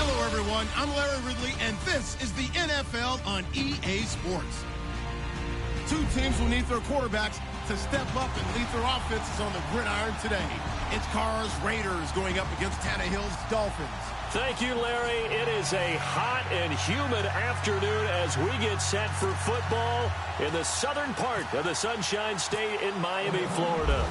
Hello, everyone. I'm Larry Ridley, and this is the NFL on EA Sports. Two teams will need their quarterbacks to step up and lead their offenses on the gridiron today. It's Carr's Raiders going up against Tannehill's Dolphins. Thank you, Larry. It is a hot and humid afternoon as we get set for football in the southern part of the Sunshine State in Miami, Florida.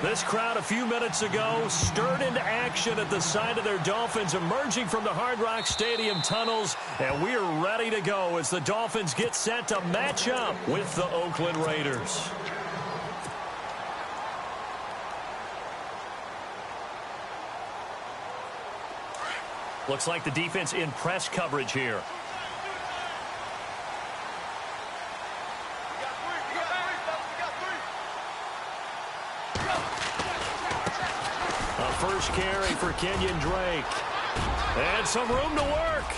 This crowd a few minutes ago stirred into action at the side of their Dolphins emerging from the Hard Rock Stadium tunnels, and we are ready to go as the Dolphins get set to match up with the Oakland Raiders. Looks like the defense in press coverage here. A first carry for Kenyon Drake. And some room to work.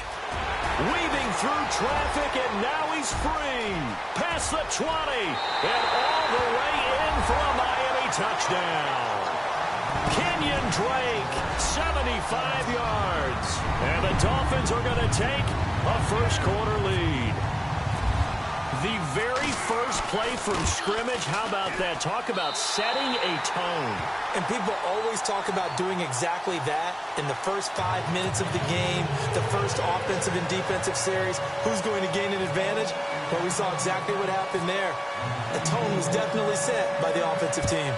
Weaving through traffic, and now he's free. Past the 20. And all the way in for a Miami touchdown. Kenyon Drake, 75 yards. And the Dolphins are going to take a first-quarter lead. The very first play from scrimmage, how about that? Talk about setting a tone. And people always talk about doing exactly that in the first 5 minutes of the game, the first offensive and defensive series. Who's going to gain an advantage? Well, we saw exactly what happened there. The tone was definitely set by the offensive team.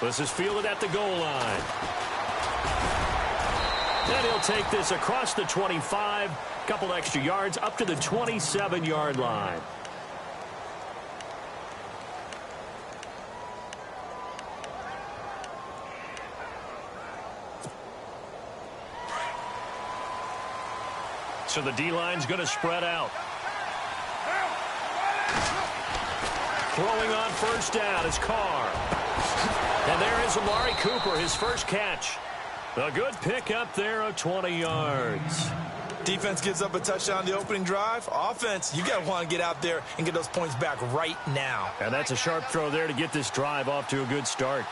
This is fielded at the goal line. And he'll take this across the 25, couple extra yards up to the 27-yard line. So the D-line's going to spread out. Throwing on first down is Carr. And there is Amari Cooper, his first catch. A good pickup there of 20 yards. Defense gives up a touchdown the opening drive. Offense, you got to want to get out there and get those points back right now. And that's a sharp throw there to get this drive off to a good start.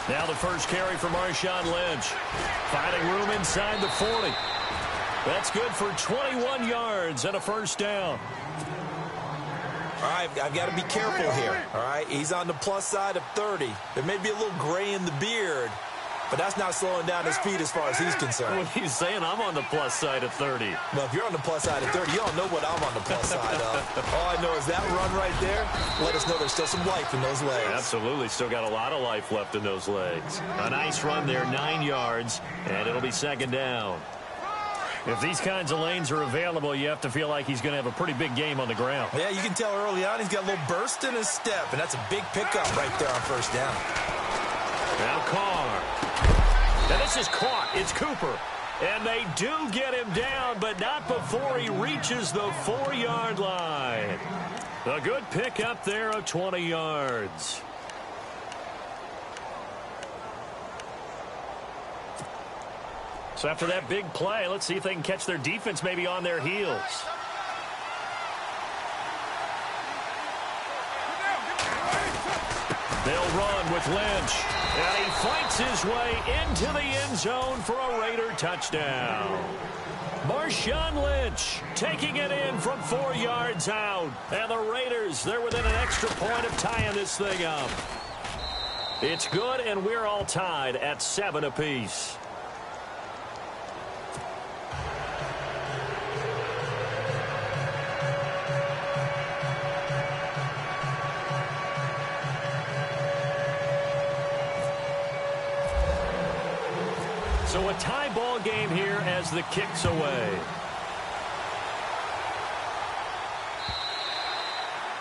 Now the first carry for Marshawn Lynch. Finding room inside the 40. That's good for 21 yards and a first down. All right, I've got to be careful here. All right, he's on the plus side of 30. There may be a little gray in the beard, but that's not slowing down his speed as far as he's concerned. What he's saying, I'm on the plus side of 30. Well, if you're on the plus side of 30, you don't know what I'm on the plus side of. All I know is that run right there, let us know there's still some life in those legs. Absolutely, still got a lot of life left in those legs. A nice run there, 9 yards, and it'll be second down. If these kinds of lanes are available, you have to feel like he's going to have a pretty big game on the ground. Yeah, you can tell early on he's got a little burst in his step, and that's a big pickup right there on first down. Now Carr. Now this is caught. It's Cooper. And they do get him down, but not before he reaches the 4-yard line. A good pickup there of 20 yards. So after that big play, let's see if they can catch their defense maybe on their heels. They'll run with Lynch. And he fights his way into the end zone for a Raider touchdown. Marshawn Lynch taking it in from 4 yards out. And the Raiders, they're within an extra point of tying this thing up. It's good, and we're all tied at 7 apiece. So a tie ball game here as the kick's away.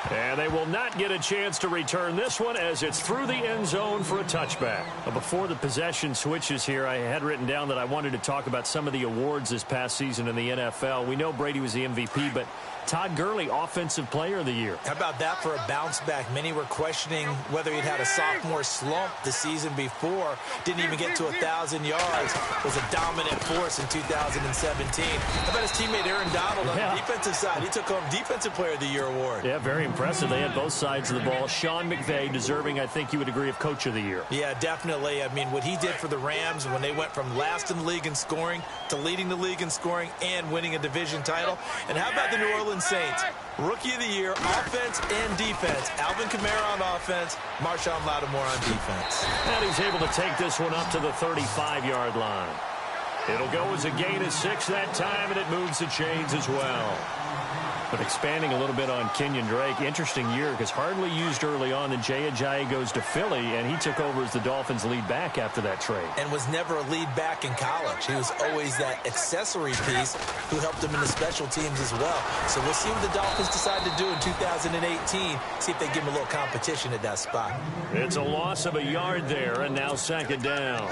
And they will not get a chance to return this one as it's through the end zone for a touchback. Before the possession switches here, I had written down that I wanted to talk about some of the awards this past season in the NFL. We know Brady was the MVP, but Todd Gurley, Offensive Player of the Year. How about that for a bounce back? Many were questioning whether he'd had a sophomore slump the season before. Didn't even get to 1,000 yards. Was a dominant force in 2017. How about his teammate Aaron Donald on the defensive side? He took home Defensive Player of the Year award. Yeah, very impressive. They had both sides of the ball. Sean McVay deserving, I think you would agree, of Coach of the Year. Yeah, definitely. I mean, what he did for the Rams when they went from last in the league in scoring to leading the league in scoring and winning a division title. And how about the New Orleans Saints? Rookie of the Year, offense and defense. Alvin Kamara on offense, Marshawn Lattimore on defense. And he's able to take this one up to the 35-yard line. It'll go as a gain of 6 that time, and it moves the chains as well. But expanding a little bit on Kenyon Drake, interesting year because hardly used early on. Then Jay Ajayi goes to Philly, and he took over as the Dolphins' lead back after that trade. And was never a lead back in college. He was always that accessory piece who helped him in the special teams as well. So we'll see what the Dolphins decide to do in 2018. See if they give him a little competition at that spot. It's a loss of a yard there, and now second down.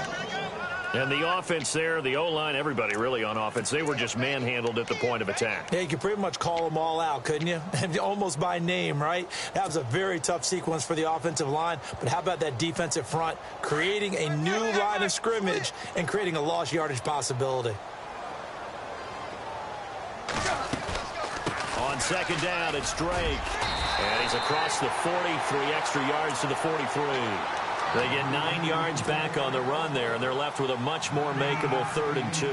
And the offense there, the O-line, everybody really on offense, they were just manhandled at the point of attack. Yeah, you could pretty much call them all out, couldn't you? Almost by name, right? That was a very tough sequence for the offensive line. But how about that defensive front creating a new line of scrimmage and creating a lost yardage possibility? On second down, it's Drake. And he's across the 40, 3 extra yards to the 43. They get 9 yards back on the run there, and they're left with a much more makeable 3rd and 2.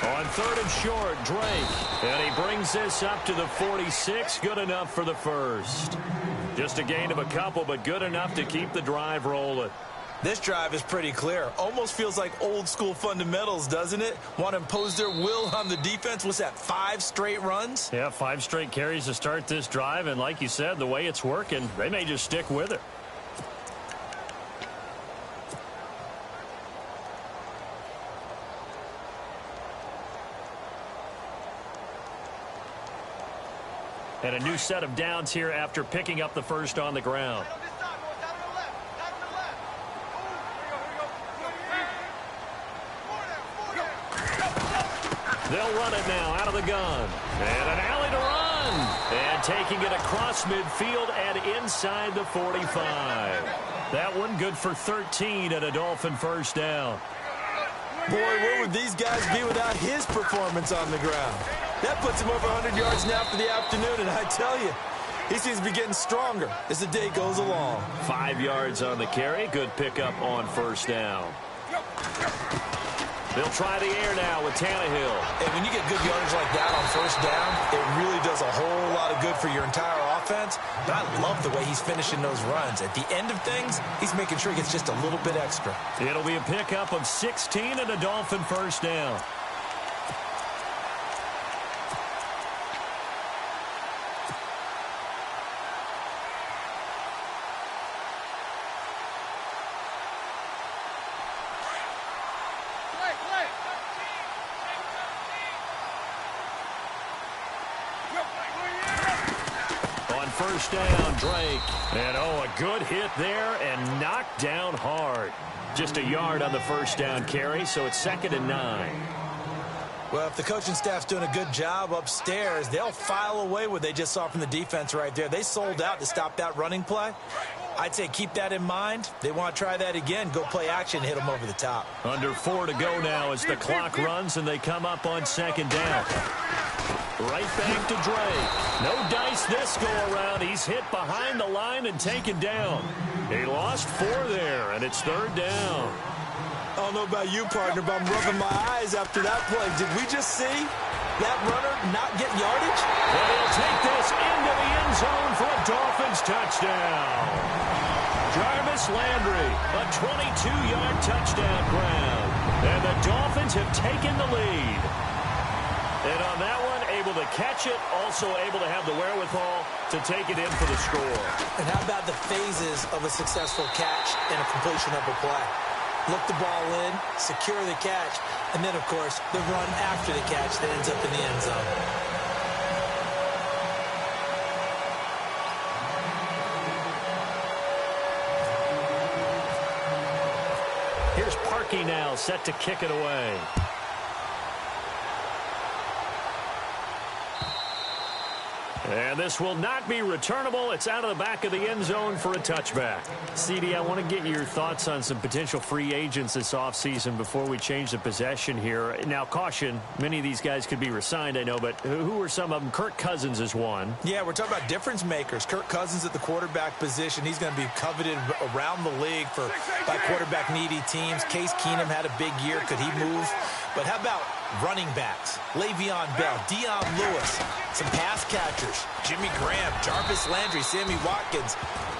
On 3rd and short, Drake. And he brings this up to the 46. Good enough for the first. Just a gain of a couple, but good enough to keep the drive rolling. This drive is pretty clear. Almost feels like old school fundamentals, doesn't it? Want to impose their will on the defense. What's that, 5 straight runs? Yeah, 5 straight carries to start this drive. And like you said, the way it's working, they may just stick with it. And a new set of downs here after picking up the first on the ground. They'll run it now out of the gun. And an alley to run. And taking it across midfield and inside the 45. That one good for 13 and a Dolphin first down. Boy, where would these guys be without his performance on the ground? That puts him over 100 yards now for the afternoon, and I tell you, he seems to be getting stronger as the day goes along. 5 yards on the carry. Good pickup on first down. They'll try the air now with Tannehill. And when you get good yardage like that on first down, it really does a whole lot of good for your entire offense. But I love the way he's finishing those runs. At the end of things, he's making sure he gets just a little bit extra. It'll be a pickup of 16 and a Dolphin first down. First down, Drake. And, a good hit there and knocked down hard. Just a yard on the first down carry, so it's 2nd and 9. Well, if the coaching staff's doing a good job upstairs, they'll file away what they just saw from the defense right there. They sold out to stop that running play. I'd say keep that in mind. They want to try that again. Go play action, hit them over the top. Under 4 to go now as the clock runs and they come up on second down. Right back to Drake. No dice this go-around. He's hit behind the line and taken down. He lost 4 there, and it's 3rd down. I don't know about you, partner, but I'm rubbing my eyes after that play. Did we just see that runner not get yardage? And he'll take this into the end zone for a Dolphins touchdown. Jarvis Landry, a 22-yard touchdown grab. And the Dolphins have taken the lead. And on that one, able to catch it, also able to have the wherewithal to take it in for the score. And how about the phases of a successful catch and a completion of a play? Look the ball in, secure the catch, and then, of course, the run after the catch that ends up in the end zone. Here's Parkey now, set to kick it away. And this will not be returnable. It's out of the back of the end zone for a touchback. CD, I want to get your thoughts on some potential free agents this offseason before we change the possession here. Now, caution, many of these guys could be re-signed, I know, but who are some of them? Kirk Cousins is one. Yeah, we're talking about difference makers. Kirk Cousins at the quarterback position. He's going to be coveted around the league by quarterback-needy teams. Case Keenum had a big year. Could he move? But how about running backs? Le'Veon Bell, Dion Lewis, some pass catchers. Jimmy Graham, Jarvis Landry, Sammy Watkins.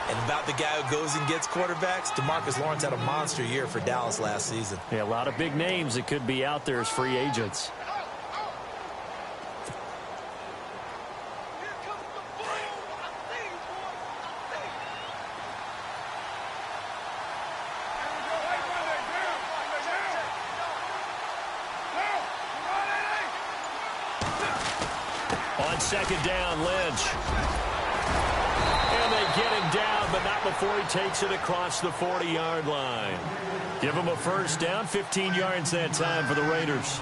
And about the guy who goes and gets quarterbacks, DeMarcus Lawrence had a monster year for Dallas last season. Yeah, a lot of big names that could be out there as free agents. On second down, Lynch. And they get him down, but not before he takes it across the 40-yard line. Give him a first down, 15 yards that time for the Raiders.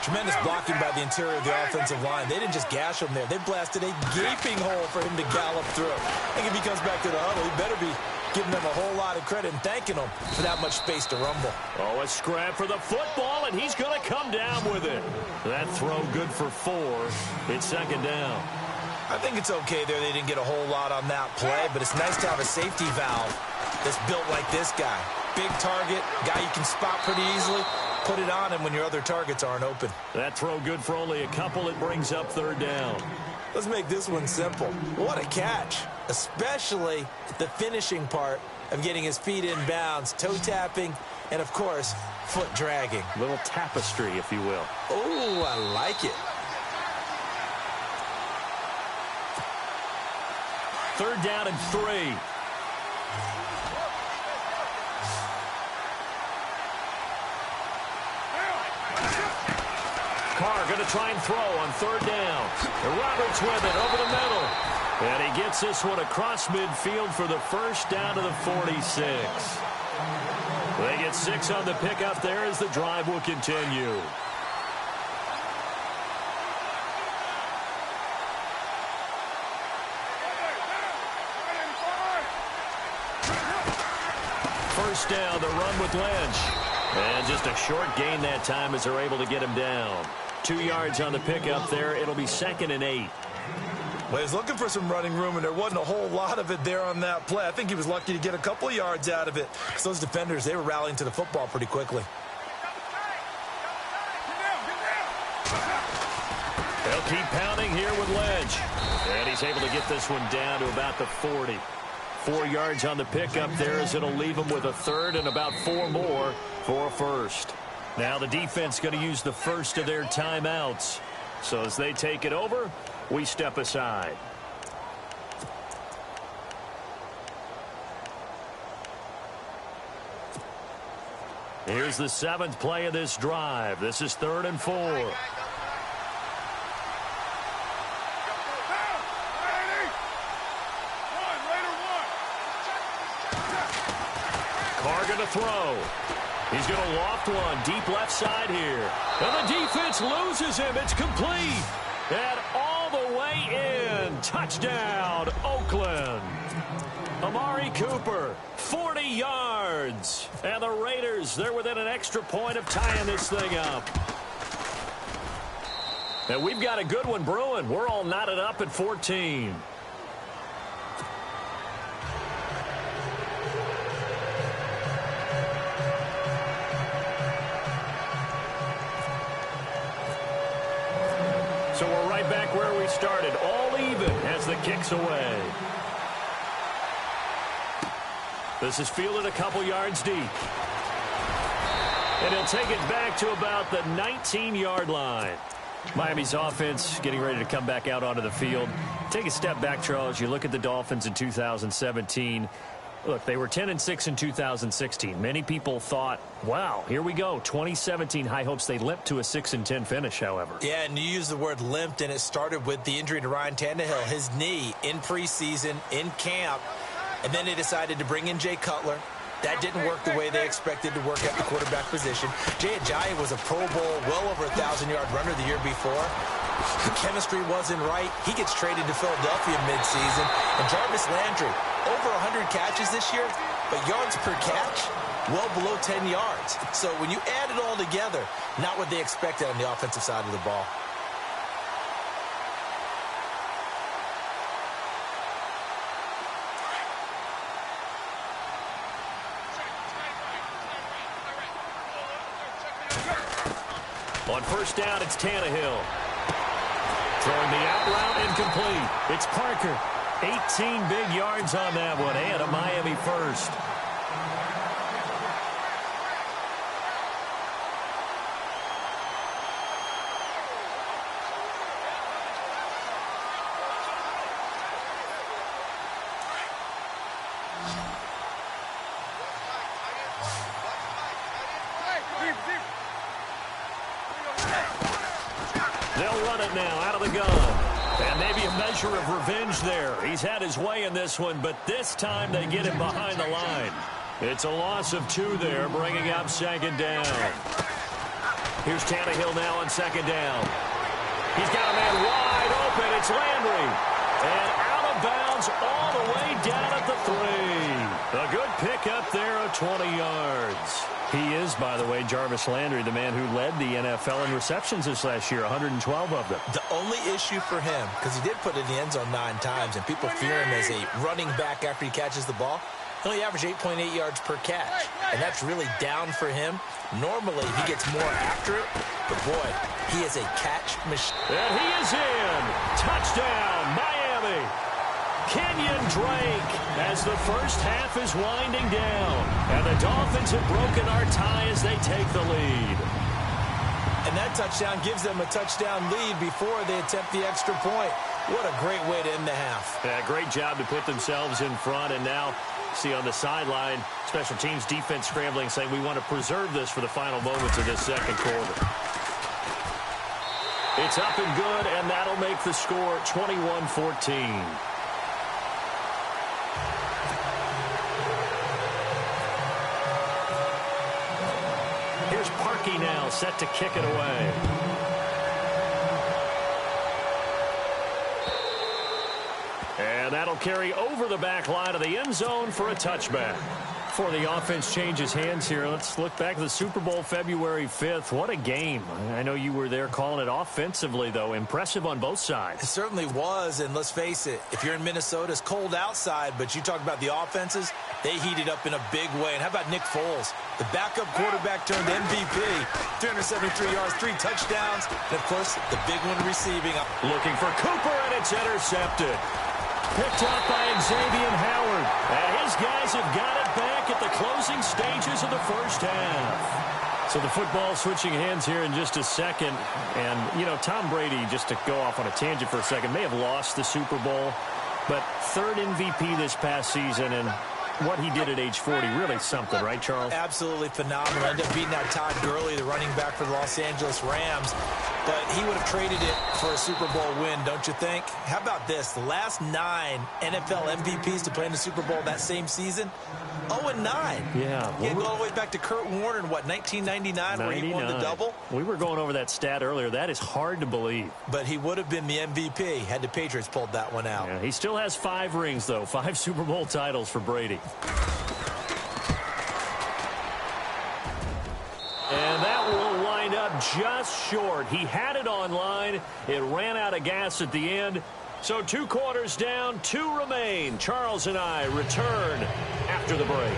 Tremendous blocking by the interior of the offensive line. They didn't just gash him there. They blasted a gaping hole for him to gallop through. I think if he comes back to the huddle, he better be giving them a whole lot of credit and thanking them for that much space to rumble. Oh, a scrap for the football, and he's going to come down with it. That throw good for 4. It's second down. I think it's okay there. They didn't get a whole lot on that play, but it's nice to have a safety valve that's built like this guy. Big target, guy you can spot pretty easily. Put it on him when your other targets aren't open. That throw good for only a couple. It brings up third down. Let's make this one simple. What a catch, especially the finishing part of getting his feet in bounds, toe tapping, and, of course, foot dragging. Little tapestry, if you will. Oh, I like it. Third down and 3. Carr going to try and throw on third down. And Roberts with it over the middle. And he gets this one across midfield for the first down to the 46. They get 6 on the pickup there as the drive will continue. First down, the run with Lynch. And just a short gain that time as they're able to get him down. 2 yards on the pickup there. It'll be second and 8. Well, he was looking for some running room, and there wasn't a whole lot of it there on that play. I think he was lucky to get a couple of yards out of it. Because those defenders, they were rallying to the football pretty quickly. They'll keep pounding here with Lynch. And he's able to get this one down to about the 40. 4 yards on the pickup there as it'll leave him with a third and about 4 more for a first. Now the defense going to use the first of their timeouts. So as they take it over, we step aside. Here's the 7th play of this drive. This is 3rd and 4. Carr going to throw. He's going to loft one deep left side here. And the defense loses him. It's complete. And all the way in. Touchdown, Oakland. Amari Cooper, 40 yards. And the Raiders, they're within an extra point of tying this thing up. And we've got a good one brewing. We're all knotted up at 14. So we're right back where we started, all even as the kick's away. This is fielded a couple yards deep. And he'll take it back to about the 19-yard line. Miami's offense getting ready to come back out onto the field. Take a step back, Charles. You look at the Dolphins in 2017. Look, they were 10-6 in 2016. Many people thought, wow, here we go. 2017 high hopes. They limped to a 6-10 finish, however. Yeah, and you use the word limped, and it started with the injury to Ryan Tannehill, his knee in preseason, in camp. And then they decided to bring in Jay Cutler. That didn't work the way they expected to work at the quarterback position. Jaycazzz was a Pro Bowl, well over 1,000-yard runner the year before. The chemistry wasn't right. He gets traded to Philadelphia midseason. And Jarvis Landry, over 100 catches this year, but yards per catch, well below 10 yards. So when you add it all together, not what they expected on the offensive side of the ball. On first down, it's Tannehill. Throwing the out route incomplete. It's Parker. 18 big yards on that one, and a Miami first. They'll run it now out of the gun. And maybe a measure of revenge there. He's had his way in this one, but this time they get him behind the line. It's a loss of 2 there, bringing up second down. Here's Tannehill now on second down. He's got a man wide open. It's Landry. And out of bounds all the way down at the 3. A good pickup there of 20 yards. He is, by the way, Jarvis Landry, the man who led the NFL in receptions this last year, 112 of them. The only issue for him, because he did put it in the end zone 9 times, and people fear him as a running back after he catches the ball, he only averaged 8.8 yards per catch, and that's really down for him. Normally, he gets more after it, but boy, he is a catch machine. And he is in. Touchdown, Miami. Kenyon Drake as the first half is winding down. And the Dolphins have broken our tie as they take the lead. And that touchdown gives them a touchdown lead before they attempt the extra point. What a great way to end the half. Yeah, great job to put themselves in front. And now, see on the sideline, special teams defense scrambling, saying we want to preserve this for the final moments of this second quarter. It's up and good, and that'll make the score 21-14. Here's Parkey now, set to kick it away. And that'll carry over the back line of the end zone for a touchback. Before the offense changes hands here, let's look back to the Super Bowl February 5th. What a game. I know you were there calling it offensively, though. Impressive on both sides. It certainly was, and let's face it, if you're in Minnesota, it's cold outside, but you talk about the offenses, they heated up in a big way. And how about Nick Foles? The backup quarterback turned MVP. 373 yards, 3 touchdowns, and, of course, the big one receiving. Looking for Cooper, and it's intercepted. Picked up by Xavier Howard. And his guys have got it back at the closing stages of the first half. So the football switching hands here in just a second. And, you know, Tom Brady, just to go off on a tangent for a second, may have lost the Super Bowl, but 3rd MVP this past season, and what he did at age 40, really something, right, Charles? Absolutely phenomenal. Ended up beating out Todd Gurley, the running back for the Los Angeles Rams. But he would have traded it for a Super Bowl win, don't you think? How about this? The last 9 NFL MVPs to play in the Super Bowl that same season, 0-9. Yeah. You can go all the way back to Kurt Warner in, what, 1999, where he won the double? We were going over that stat earlier. That is hard to believe. But he would have been the MVP had the Patriots pulled that one out. Yeah, he still has 5 rings, though. 5 Super Bowl titles for Brady. And that will wind up just short. He had it online. It ran out of gas at the end. So 2 quarters down, 2 remain. Charles and I return after the break.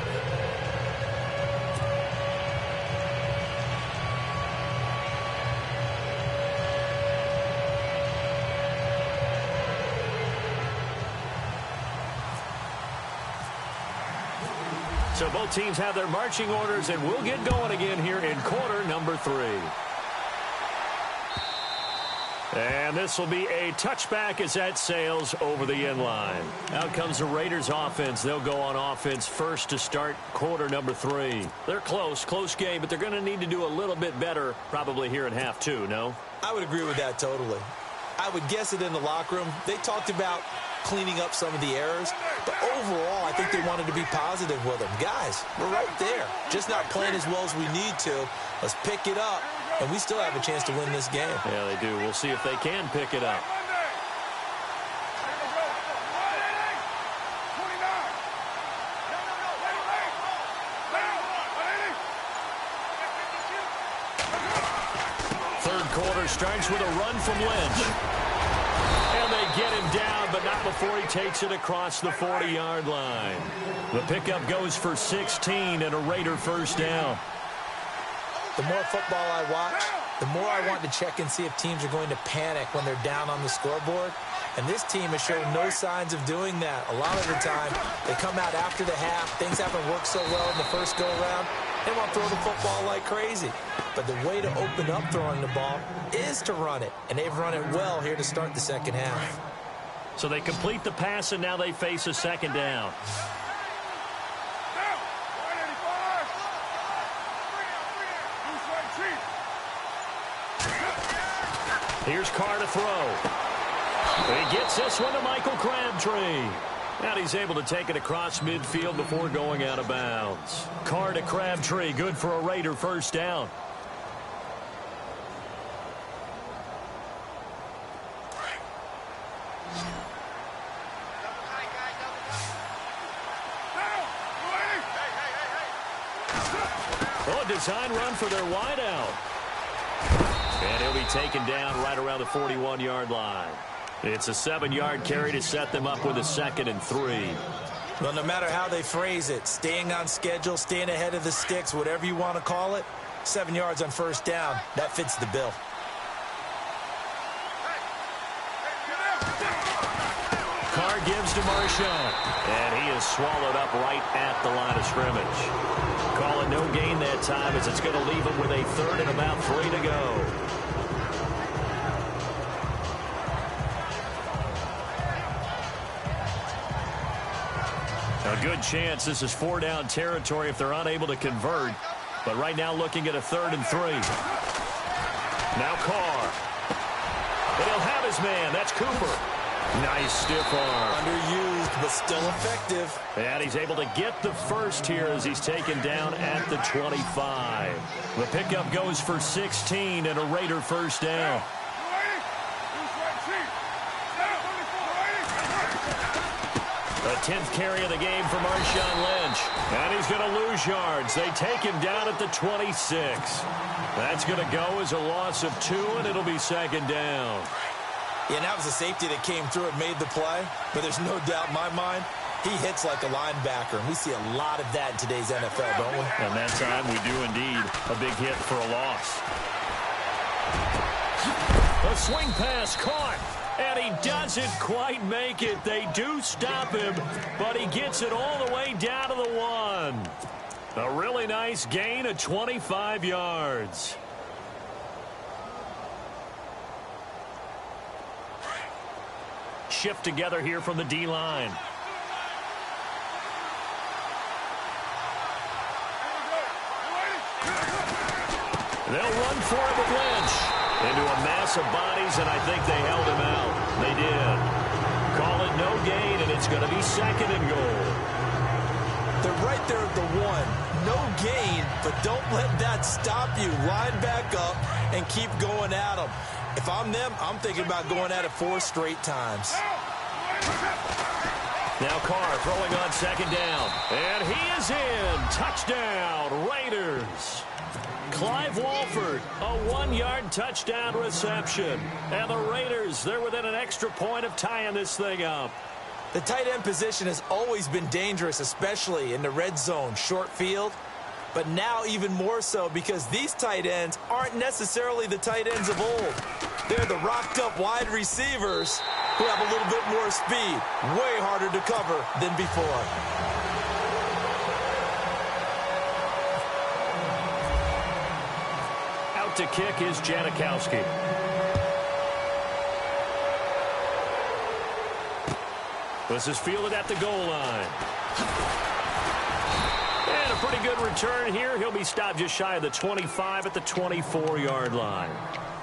So both teams have their marching orders, and we'll get going again here in quarter number 3. And this will be a touchback as that sails over the end line. Out comes the Raiders offense. They'll go on offense first to start quarter number 3. They're close game, but they're going to need to do a little bit better probably here in half 2, no? I would agree with that totally. I would guess it in the locker room. They talked about cleaning up some of the errors. But overall, I think they wanted to be positive with them. Guys, we're right there. Just not playing as well as we need to. Let's pick it up, and we still have a chance to win this game. Yeah, they do. We'll see if they can pick it up. Third quarter starts with a run from Lynch. And they get him down, but not before he takes it across the 40-yard line. The pickup goes for 16 and a Raider first down. The more football I watch, the more I want to check and see if teams are going to panic when they're down on the scoreboard. And this team has shown no signs of doing that. A lot of the time, they come out after the half. Things haven't worked so well in the first go-around. They want to throw the football like crazy. But the way to open up throwing the ball is to run it. And they've run it well here to start the second half. So they complete the pass, and now they face a second down. Here's Carr to throw. He gets this one to Michael Crabtree. And he's able to take it across midfield before going out of bounds. Carr to Crabtree, good for a Raider first down. Oh, a design run for their wideout. And he'll be taken down right around the 41-yard line. It's a 7-yard carry to set them up with a 2nd and 3. Well, no matter how they phrase it, staying on schedule, staying ahead of the sticks, whatever you want to call it, 7 yards on first down, that fits the bill. Carr gives to Marshawn, and he is swallowed up right at the line of scrimmage. Call it no gain that time as it's going to leave him with a 3rd and about 3 to go. A good chance this is 4-down territory if they're unable to convert. But right now looking at a 3rd and 3. Now Carr. And he'll have his man. That's Cooper. Nice stiff arm. Underused, but still effective. And he's able to get the first here as he's taken down at the 25. The pickup goes for 16 and a Raider first down. The 10th carry of the game for Marshawn Lynch. And he's going to lose yards. They take him down at the 26. That's going to go as a loss of 2, and it'll be 2nd down. Yeah, and that was a safety that came through and made the play. But there's no doubt in my mind, he hits like a linebacker. And we see a lot of that in today's NFL, don't we? And that time we do indeed. A big hit for a loss. A swing pass caught. And he doesn't quite make it. They do stop him, but he gets it all the way down to the 1. A really nice gain of 25 yards. Shift together here from the D-line. They'll run for it with Lynch. Into a mass of bodies, and I think they held him out. They did. Call it no gain, and it's going to be 2nd and goal. They're right there at the 1. No gain, but don't let that stop you. Line back up and keep going at them. If I'm them, I'm thinking about going at it 4 straight times. Now Carr throwing on 2nd down. And he is in. Touchdown, Raiders. Clive Walford, a 1-yard touchdown reception. And the Raiders, they're within an extra point of tying this thing up. The tight end position has always been dangerous, especially in the red zone, short field. But now even more so because these tight ends aren't necessarily the tight ends of old. They're the rocked-up wide receivers who have a little bit more speed. Way harder to cover than before. To kick is Janikowski. This is fielded at the goal line. And a pretty good return here. He'll be stopped just shy of the 25 at the 24-yard line.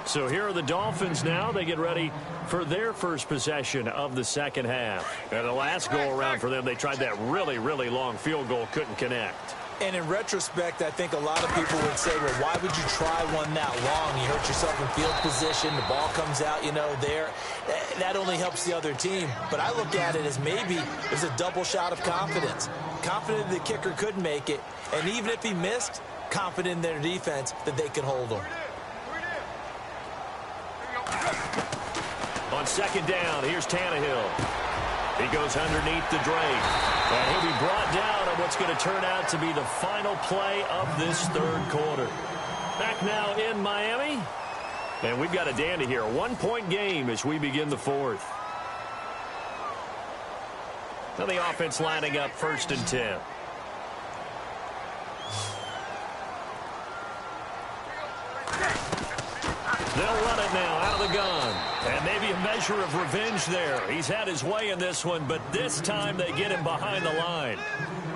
So here are the Dolphins now. They get ready for their first possession of the second half. And the last go-around for them, they tried that really, really long field goal, couldn't connect. And in retrospect, I think a lot of people would say, well, why would you try one that long? You hurt yourself in field position. The ball comes out, there. That only helps the other team. But I look at it as maybe there's a double shot of confidence. Confident the kicker could make it. And even if he missed, confident in their defense that they could hold him. On second down, here's Tannehill. He goes underneath the Drake. And he'll be brought down on what's going to turn out to be the final play of this third quarter. Back now in Miami. And we've got a dandy here. A one-point game as we begin the fourth. Now the offense lining up 1st and 10. They'll run it now out of the gun. And maybe a measure of revenge there. He's had his way in this one, but this time they get him behind the line.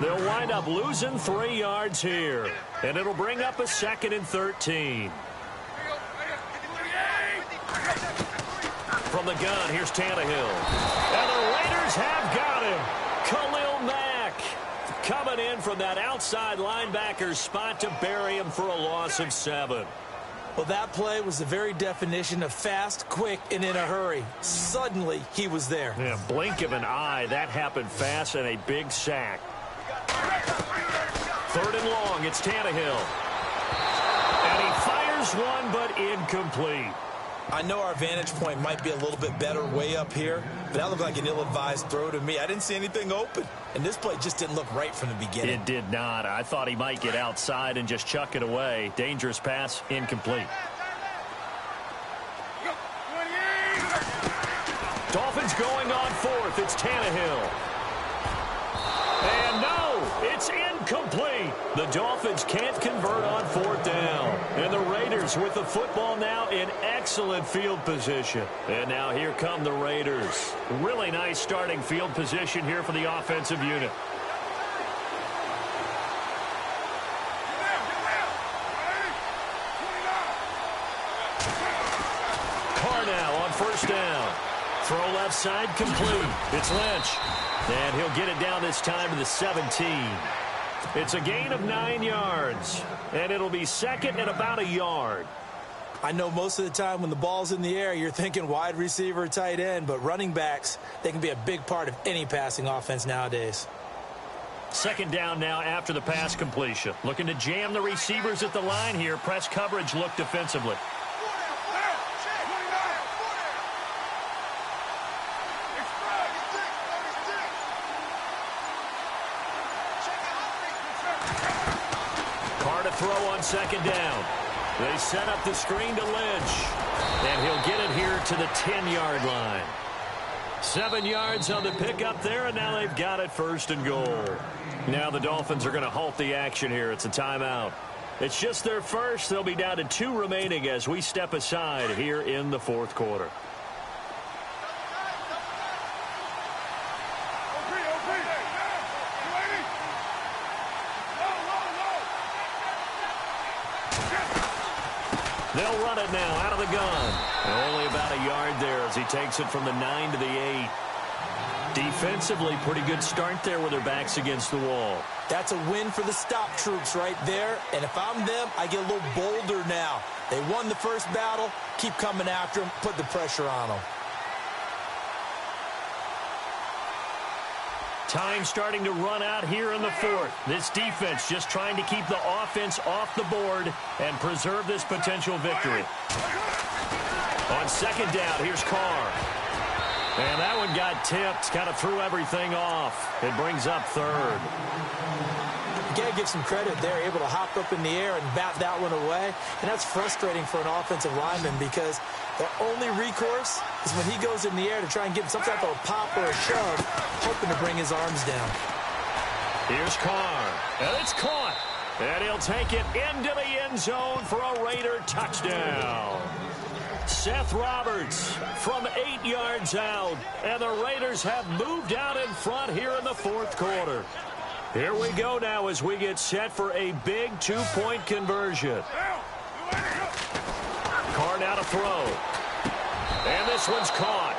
They'll wind up losing 3 yards here. And it'll bring up a 2nd and 13. From the gun, here's Tannehill. And the Raiders have got him. Khalil Mack coming in from that outside linebacker spot to bury him for a loss of 7. Well, that play was the very definition of fast, quick, and in a hurry. Suddenly, he was there. Yeah, blink of an eye. That happened fast and a big sack. 3rd and long. It's Tannehill. And he fires one, but incomplete. I know our vantage point might be a little bit better way up here, but that looked like an ill-advised throw to me. I didn't see anything open, and this play just didn't look right from the beginning. It did not. I thought he might get outside and just chuck it away. Dangerous pass, incomplete. Dolphins going on 4th. It's Tannehill. And no, it's incomplete. The Dolphins can't convert on 4th down. And the Raiders with the football now in excellent field position. And now here come the Raiders. Really nice starting field position here for the offensive unit. Carr now on 1st down. Throw left side complete. It's Lynch. And he'll get it down this time to the 17. It's a gain of 9 yards. And it'll be 2nd and about a yard. I know most of the time when the ball's in the air, you're thinking wide receiver, tight end, but running backs, they can be a big part of any passing offense nowadays. 2nd down now after the pass completion. Looking to jam the receivers at the line here. Press coverage look defensively. Carr to throw on 2nd down. They set up the screen to Lynch. And he'll get it here to the 10-yard line. 7 yards on the pickup there, and now they've got it 1st and goal. Now the Dolphins are going to halt the action here. It's a timeout. It's just their first. They'll be down to 2 remaining as we step aside here in the 4th quarter. They'll run it now out of the gun. Only about a yard there as he takes it from the 9 to the 8. Defensively, pretty good start there with their backs against the wall. That's a win for the stop troops right there. And if I'm them, I get a little bolder now. They won the first battle. Keep coming after them. Put the pressure on them. Time starting to run out here in the 4th. This defense just trying to keep the offense off the board and preserve this potential victory. On 2nd down, here's Carr. And that one got tipped, kind of threw everything off. It brings up 3rd. You got to give some credit there, able to hop up in the air and bat that one away. And that's frustrating for an offensive lineman because their only recourse is when he goes in the air to try and get some type of a pop or a shove, hoping to bring his arms down. Here's Carr. And it's caught. And he'll take it into the end zone for a Raider touchdown. Seth Roberts from 8 yards out. And the Raiders have moved out in front here in the 4th quarter. Here we go now as we get set for a big two-point conversion. Carr now to throw. And this one's caught.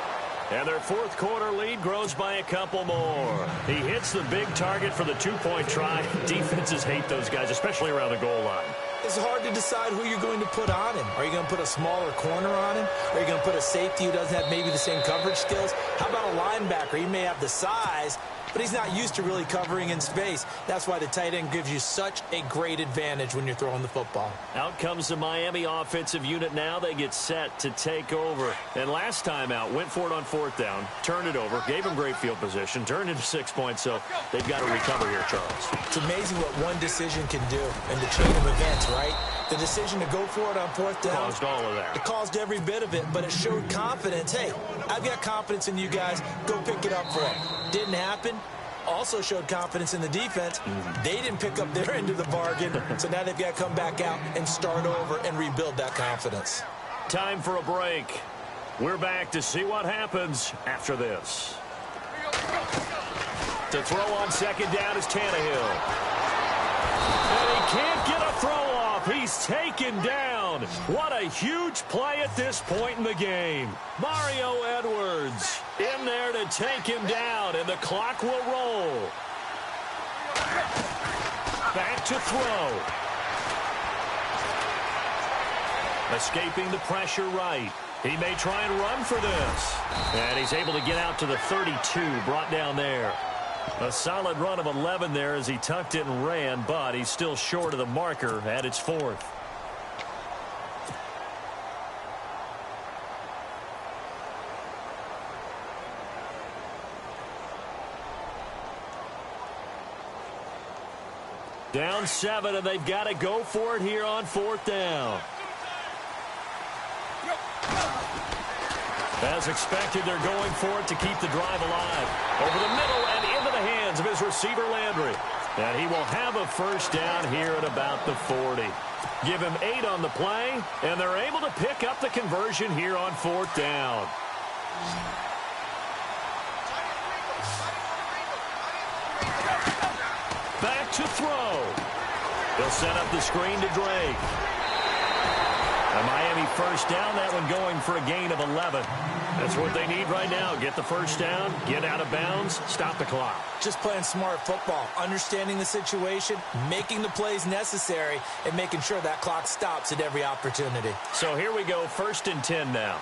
And their fourth quarter lead grows by a couple more. He hits the big target for the two-point try. Defenses hate those guys, especially around the goal line. It's hard to decide who you're going to put on him. Are you going to put a smaller corner on him? Are you going to put a safety who doesn't have maybe the same coverage skills? How about a linebacker? He may have the size, but he's not used to really covering in space. That's why the tight end gives you such a great advantage when you're throwing the football. Out comes the Miami offensive unit now. They get set to take over. And last time out, went for it on fourth down, turned it over, gave him great field position, turned into 6 points, so they've got to recover here, Charles. It's amazing what one decision can do in the chain of events, right? The decision to go for it on fourth down caused all of that. It caused every bit of it, but it showed confidence. Hey, I've got confidence in you guys. Go pick it up for them. Didn't happen. Also showed confidence in the defense. They didn't pick up their end of the bargain, so now they've got to come back out and start over and rebuild that confidence. Time for a break. We're back to see what happens after this. To throw on second down is Tannehill. And he can't get a throw off. He's taken down. What a huge play at this point in the game. Mario Edwards in there to take him down, and the clock will roll. Back to throw. Escaping the pressure right. He may try and run for this. And he's able to get out to the 32, brought down there. A solid run of 11 there as he tucked it and ran, but he's still short of the marker at its fourth. Down 7, and they've got to go for it here on fourth down. As expected, they're going for it to keep the drive alive. Over the middle and into the hands of his receiver, Landry. And he will have a first down here at about the 40. Give him 8 on the play, and they're able to pick up the conversion here on fourth down. Back to throw. He'll set up the screen to Drake. A Miami first down, that one going for a gain of 11. That's what they need right now. Get the first down, get out of bounds, stop the clock. Just playing smart football, understanding the situation, making the plays necessary, and making sure that clock stops at every opportunity. So here we go, 1st and 10 now.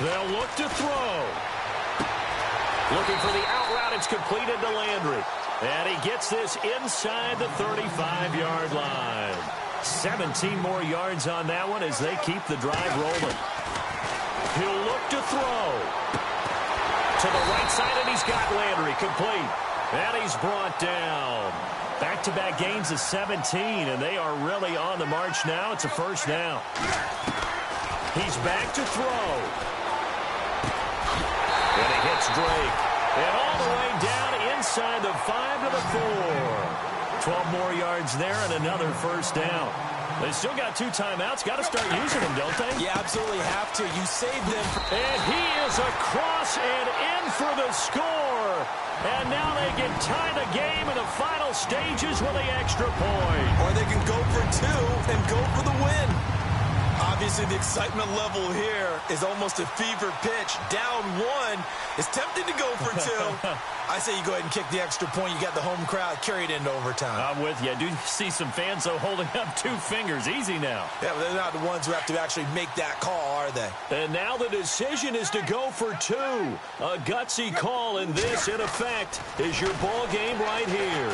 They'll look to throw. Looking for the out route. It's completed to Landry. And he gets this inside the 35-yard line. 17 more yards on that one as they keep the drive rolling. He'll look to throw. To the right side, and he's got Landry complete. And he's brought down. Back-to-back gains of 17, and they are really on the march now. It's a first down. He's back to throw. And he hits Drake. And all the way down inside the 5 to the 4. 12 more yards there and another first down. They still got 2 timeouts. Got to start using them, don't they? Yeah, absolutely have to. You saved them. And he is across and in for the score. And now they can tie the game in the final stages with the extra point. Or they can go for 2 and go for the win. Obviously, the excitement level here is almost a fever pitch. Down 1 is tempted to go for 2. I say you go ahead and kick the extra point. You got the home crowd carried into overtime. I'm with you. I do see some fans, though, holding up 2 fingers. Easy now. Yeah, but they're not the ones who have to actually make that call, are they? And now the decision is to go for 2. A gutsy call, and this, in effect, is your ball game right here.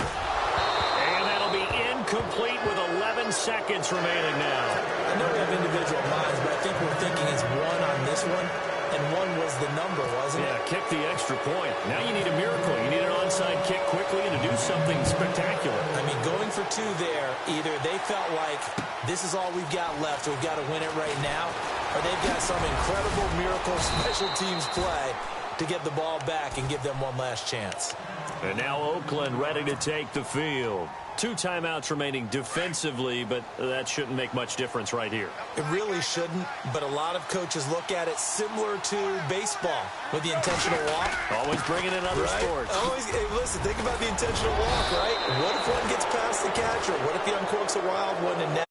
And that'll be incomplete with 11 seconds remaining now. I know we have individual minds, but I think we're thinking it's 1 on this one, and 1 was the number, wasn't it? Yeah, kick the extra point. Now you need a miracle. You need an onside kick quickly and to do something spectacular. I mean, going for 2 there, either they felt like this is all we've got left, we've got to win it right now, or they've got some incredible miracle special teams play to get the ball back and give them one last chance. And now Oakland ready to take the field. 2 timeouts remaining defensively, but that shouldn't make much difference right here. It really shouldn't, but a lot of coaches look at it similar to baseball with the intentional walk. Always bringing in other sports. Hey, listen, think about the intentional walk, right? What if one gets past the catcher? What if he uncorks a wild one and now